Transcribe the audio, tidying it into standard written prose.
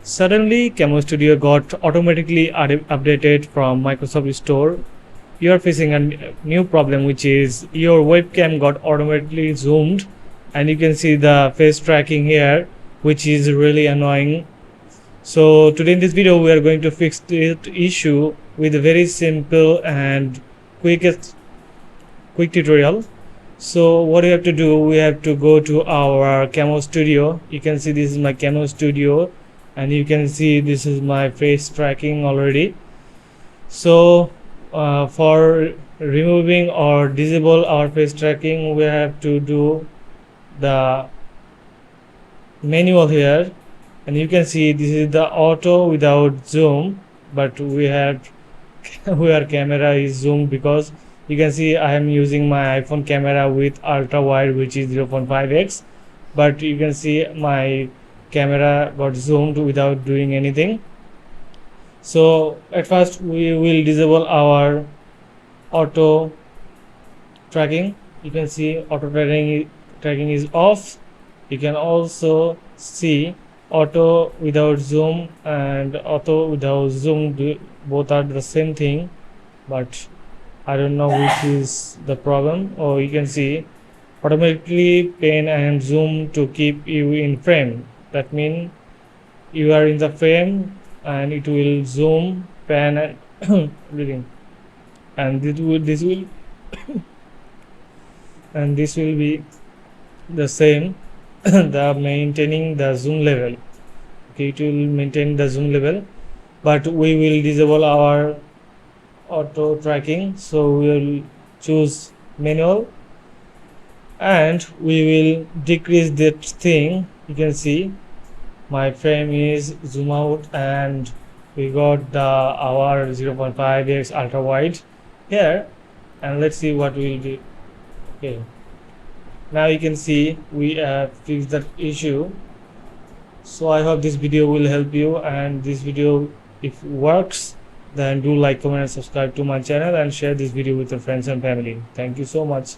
Suddenly, Camo Studio got automatically updated from Microsoft Store. You are facing a new problem, which is your webcam got automatically zoomed, and you can see the face tracking here, which is really annoying. So today in this video, we are going to fix this issue with a very simple and quick tutorial. So what we have to do, we have to go to our Camo Studio. You can see this is my Camo Studio, and you can see this is my face tracking already. So for removing or disable our face tracking, we have to do the manual here, and you can see this is the auto without zoom, but we have where camera is zoomed, because you can see I am using my iPhone camera with ultra wide, which is 0.5x, but you can see my camera got zoomed without doing anything. So at first we will disable our auto tracking. You can see auto tracking is off. You can also see auto without zoom and auto without zoom, both are the same thing, but I don't know which is the problem. Or you can see automatically pan and zoom to keep you in frame. That means you are in the frame and it will zoom, pan, and everything. And this will and this will be the same. The maintaining the zoom level. Okay, it will maintain the zoom level, but we will disable our auto tracking. So we will choose manual, and we will decrease that thing. You can see my frame is zoom out, and we got the our 0.5x ultra wide here, and let's see what we'll do. Okay, now you can see we fixed that issue. So I hope this video will help you, and this video, if works, then do like, comment and subscribe to my channel, and share this video with your friends and family. Thank you so much.